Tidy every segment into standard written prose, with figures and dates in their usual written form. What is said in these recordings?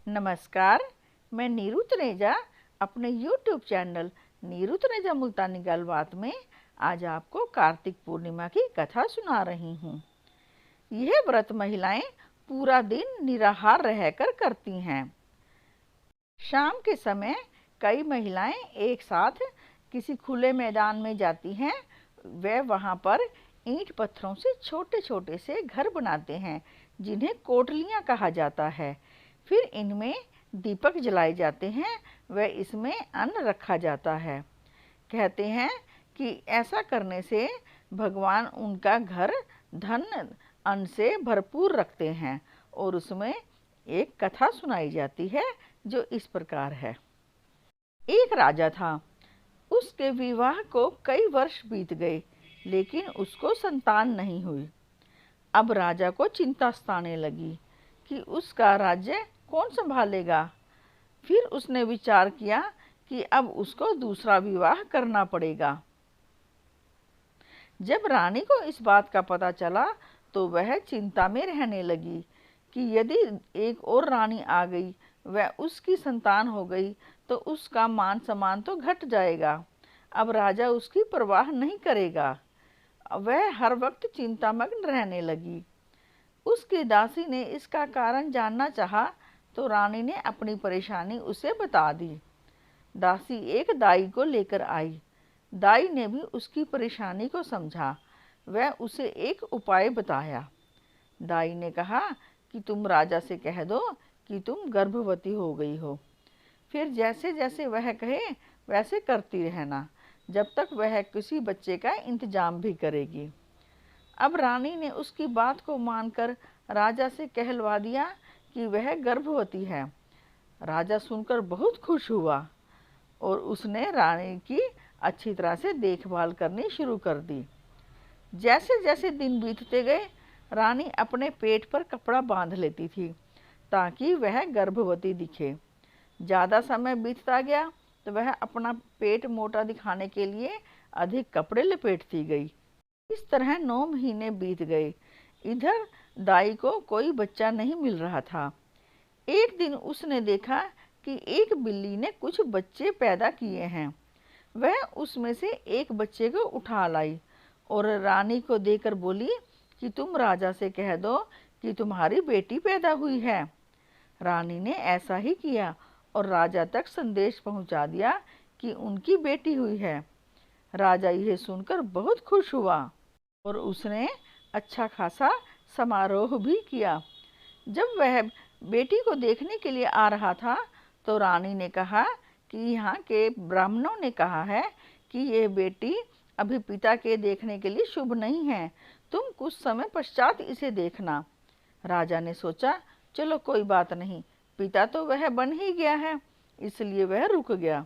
नमस्कार, मैं नीरू तनेजा अपने YouTube चैनल नीरू तनेजा मुल्तानी गलबात में आज आपको कार्तिक पूर्णिमा की कथा सुना रही हूँ। यह व्रत महिलाएं पूरा दिन निराहार रहकर करती हैं। शाम के समय कई महिलाएं एक साथ किसी खुले मैदान में जाती हैं। वे वहाँ पर ईंट पत्थरों से छोटे छोटे से घर बनाते हैं जिन्हें कोटलियाँ कहा जाता है। फिर इनमें दीपक जलाए जाते हैं व इसमें अन्न रखा जाता है। कहते हैं कि ऐसा करने से भगवान उनका घर धन अन्न से भरपूर रखते हैं। और उसमें एक कथा सुनाई जाती है जो इस प्रकार है। एक राजा था, उसके विवाह को कई वर्ष बीत गए लेकिन उसको संतान नहीं हुई। अब राजा को चिंता सताने लगी कि उसका राज्य कौन संभालेगा। फिर उसने विचार किया कि अब उसको दूसरा विवाह करना पड़ेगा। जब रानी को इस बात का पता चला तो वह चिंता में रहने लगी कि यदि एक और रानी आ गई व उसकी संतान हो गई तो उसका मान सम्मान तो घट जाएगा। अब राजा उसकी परवाह नहीं करेगा। वह हर वक्त चिंतामग्न रहने लगी। उसकी दासी ने इसका कारण जानना चाहा तो रानी ने अपनी परेशानी उसे बता दी। दासी एक दाई को लेकर आई। दाई ने भी उसकी परेशानी को समझा। वह उसे एक उपाय बताया। दाई ने कहा कि तुम राजा से कह दो कि तुम गर्भवती हो गई हो। फिर जैसे जैसे वह कहे वैसे करती रहना जब तक वह किसी बच्चे का इंतजाम भी करेगी। अब रानी ने उसकी बात को मानकर राजा से कहलवा दिया कि वह गर्भवती है। राजा सुनकर बहुत खुश हुआ और उसने रानी की अच्छी तरह से देखभाल करनी शुरू कर दी। जैसे जैसे दिन बीतते गए रानी अपने पेट पर कपड़ा बांध लेती थी ताकि वह गर्भवती दिखे। ज़्यादा समय बीतता गया तो वह अपना पेट मोटा दिखाने के लिए अधिक कपड़े लपेटती गई। इस तरह 9 महीने बीत गए। इधर दाई को कोई बच्चा नहीं मिल रहा था। एक दिन उसने देखा कि एक बिल्ली ने कुछ बच्चे पैदा किए हैं। वह उसमें से एक बच्चे को उठा लाई और रानी को देकर बोली कि तुम राजा से कह दो कि तुम्हारी बेटी पैदा हुई है। रानी ने ऐसा ही किया और राजा तक संदेश पहुंचा दिया कि उनकी बेटी हुई है। राजा यह सुनकर बहुत खुश हुआ और उसने अच्छा खासा समारोह भी किया। जब वह बेटी को देखने के लिए आ रहा था तो रानी ने कहा कि यहाँ के ब्राह्मणों ने कहा है कि यह बेटी अभी पिता के देखने के लिए शुभ नहीं है। तुम कुछ समय पश्चात इसे देखना। राजा ने सोचा चलो कोई बात नहीं, पिता तो वह बन ही गया है, इसलिए वह रुक गया।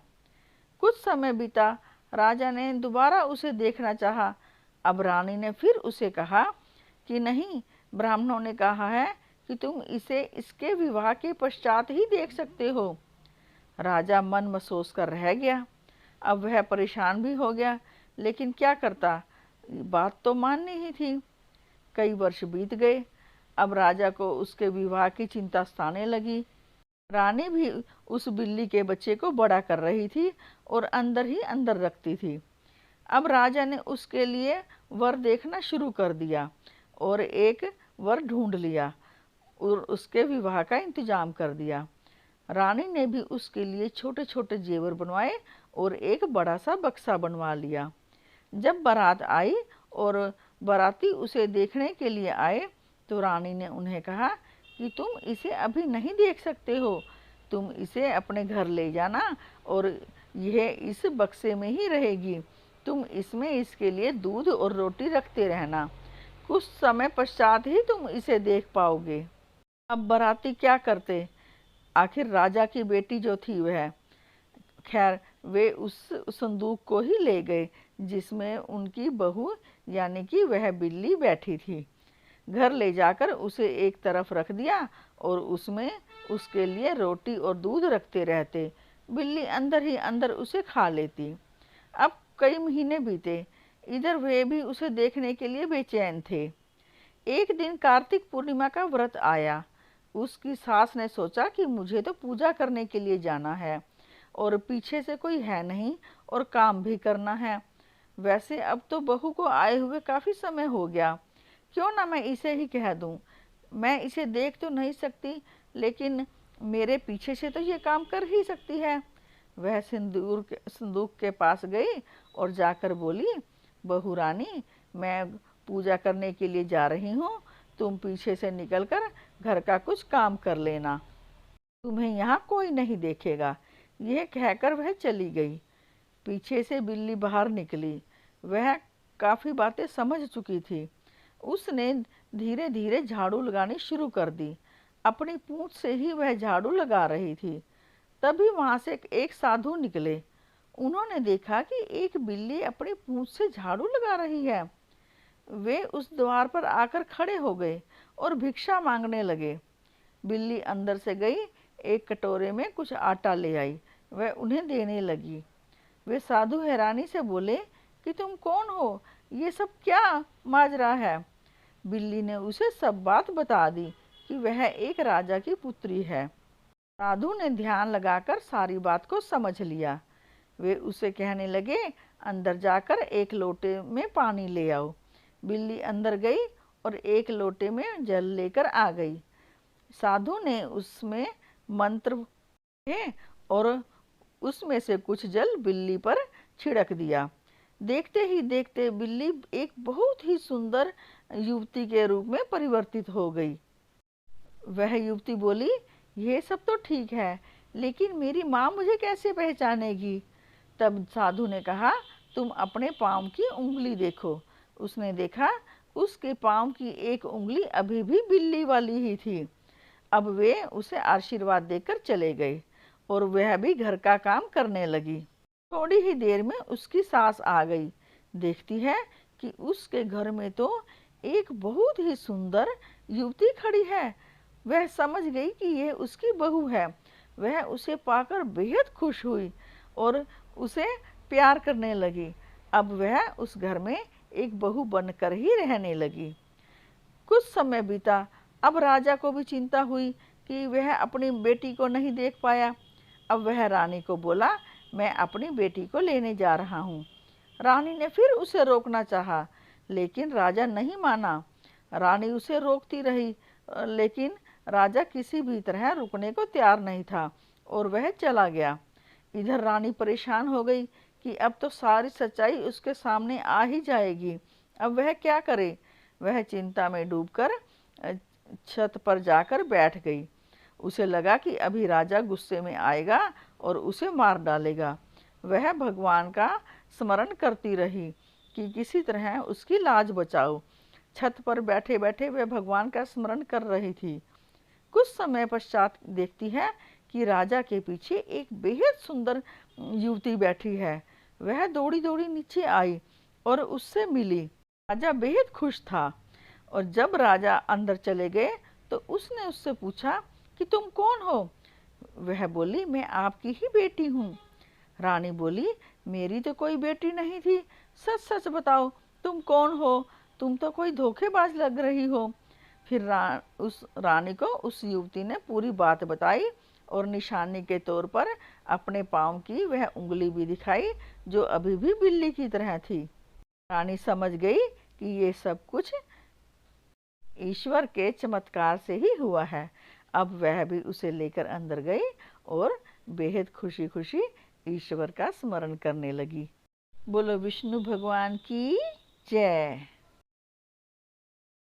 कुछ समय बीता। राजा ने दोबारा उसे देखना चाहा। अब रानी ने फिर उसे कहा कि नहीं, ब्राह्मणों ने कहा है कि तुम इसे इसके विवाह के पश्चात ही देख सकते हो। राजा मन महसूस कर रह गया। अब वह परेशान भी हो गया लेकिन क्या करता, बात तो माननी ही थी। कई वर्ष बीत गए। अब राजा को उसके विवाह की चिंता सताने लगी। रानी भी उस बिल्ली के बच्चे को बड़ा कर रही थी और अंदर ही अंदर रखती थी। अब राजा ने उसके लिए वर देखना शुरू कर दिया और एक वर ढूंढ लिया और उसके विवाह का इंतजाम कर दिया। रानी ने भी उसके लिए छोटे छोटे जेवर बनवाए और एक बड़ा सा बक्सा बनवा लिया। जब बारात आई और बाराती उसे देखने के लिए आए तो रानी ने उन्हें कहा कि तुम इसे अभी नहीं देख सकते हो, तुम इसे अपने घर ले जाना और यह इस बक्से में ही रहेगी। तुम इसमें इसके लिए दूध और रोटी रखते रहना, कुछ समय पश्चात ही तुम इसे देख पाओगे। अब बाराती क्या करते, आखिर राजा की बेटी जो थी वह, खैर वे उस संदूक को ही ले गए जिसमें उनकी बहू यानी कि वह बिल्ली बैठी थी। घर ले जाकर उसे एक तरफ रख दिया और उसमें उसके लिए रोटी और दूध रखते रहते। बिल्ली अंदर ही अंदर उसे खा लेती। अब कई महीने बीते। इधर वे भी उसे देखने के लिए बेचैन थे। एक दिन कार्तिक पूर्णिमा का व्रत आया। उसकी सास ने सोचा कि मुझे तो पूजा करने के लिए जाना है और पीछे से कोई है नहीं और काम भी करना है। वैसे अब तो बहू को आए हुए काफ़ी समय हो गया, क्यों ना मैं इसे ही कह दूं। मैं इसे देख तो नहीं सकती, लेकिन मेरे पीछे से तो ये काम कर ही सकती है। वह संदूक के पास गई और जाकर बोली, बहू रानी, मैं पूजा करने के लिए जा रही हूँ, तुम पीछे से निकलकर घर का कुछ काम कर लेना, तुम्हें यहाँ कोई नहीं देखेगा। यह कहकर वह चली गई। पीछे से बिल्ली बाहर निकली। वह काफ़ी बातें समझ चुकी थी। उसने धीरे धीरे झाड़ू लगानी शुरू कर दी। अपनी पूंछ से ही वह झाड़ू लगा रही थी। तभी वहां से एक साधु निकले। उन्होंने देखा कि एक बिल्ली अपनी पूंछ से झाड़ू लगा रही है। वे उस द्वार पर आकर खड़े हो गए और भिक्षा मांगने लगे। बिल्ली अंदर से गई, एक कटोरे में कुछ आटा ले आई। वह उन्हें देने लगी। वे साधु हैरानी से बोले कि तुम कौन हो, ये सब क्या माजरा है। बिल्ली ने उसे सब बात बता दी कि वह एक राजा की पुत्री है। साधु ने ध्यान लगाकर सारी बात को समझ लिया। वे उसे कहने लगे, अंदर जाकर एक लोटे में पानी ले आओ। बिल्ली अंदर गई और एक लोटे में जल लेकर आ गई। साधु ने उसमें मंत्र पढ़े और उसमें से कुछ जल बिल्ली पर छिड़क दिया। देखते ही देखते बिल्ली एक बहुत ही सुंदर युवती के रूप में परिवर्तित हो गई। वह युवती बोली, यह सब तो ठीक है, लेकिन मेरी माँ मुझे कैसे पहचानेगी। तब साधु ने कहा, तुम अपने पाँव की उंगली देखो। उसने देखा, उसके पाँव की एक उंगली अभी भी बिल्ली वाली ही थी। अब वे उसे आशीर्वाद देकर चले गए और वह भी घर का काम करने लगी। थोड़ी ही देर में उसकी सास आ गई। देखती है कि उसके घर में तो एक बहुत ही सुंदर युवती खड़ी है। वह समझ गई कि यह उसकी बहू है। वह उसे पाकर बेहद खुश हुई और उसे प्यार करने लगी। अब वह उस घर में एक बहू बनकर ही रहने लगी। कुछ समय बीता। अब राजा को भी चिंता हुई कि वह अपनी बेटी को नहीं देख पाया। अब वह रानी को बोला, मैं अपनी बेटी को लेने जा रहा हूँ। रानी ने फिर उसे रोकना चाहा, लेकिन राजा नहीं माना। रानी उसे रोकती रही, लेकिन राजा किसी भी तरह रुकने को तैयार नहीं था और वह चला गया। इधर रानी परेशान हो गई कि अब तो सारी सच्चाई उसके सामने आ ही जाएगी। अब वह क्या करे। वह चिंता में डूबकर छत पर जाकर बैठ गई। उसे लगा कि अभी राजा गुस्से में आएगा और उसे मार डालेगा। वह भगवान का स्मरण करती रही कि किसी तरह उसकी लाज बचाओ। छत पर बैठे बैठे वह भगवान का स्मरण कर रही थी। कुछ समय पश्चात देखती है कि राजा के पीछे एक बेहद सुंदर युवती बैठी है। वह दौड़ी दौड़ी नीचे आई और उससे मिली। राजा बेहद खुश था और जब राजा अंदर चले गए तो उसने उससे पूछा कि तुम कौन हो। वह बोली, मैं आपकी ही बेटी हूँ। रानी बोली, मेरी तो कोई बेटी नहीं थी, सच सच बताओ तुम कौन हो, तुम तो कोई धोखेबाज लग रही हो। फिर उस रानी को उस युवती ने पूरी बात बताई और निशानी के तौर पर अपने पाँव की वह उंगली भी दिखाई जो अभी भी बिल्ली की तरह थी। रानी समझ गई कि ये सब कुछ ईश्वर के चमत्कार से ही हुआ है। अब वह भी उसे लेकर अंदर गई और बेहद खुशी खुशी ईश्वर का स्मरण करने लगी। बोलो विष्णु भगवान की जय।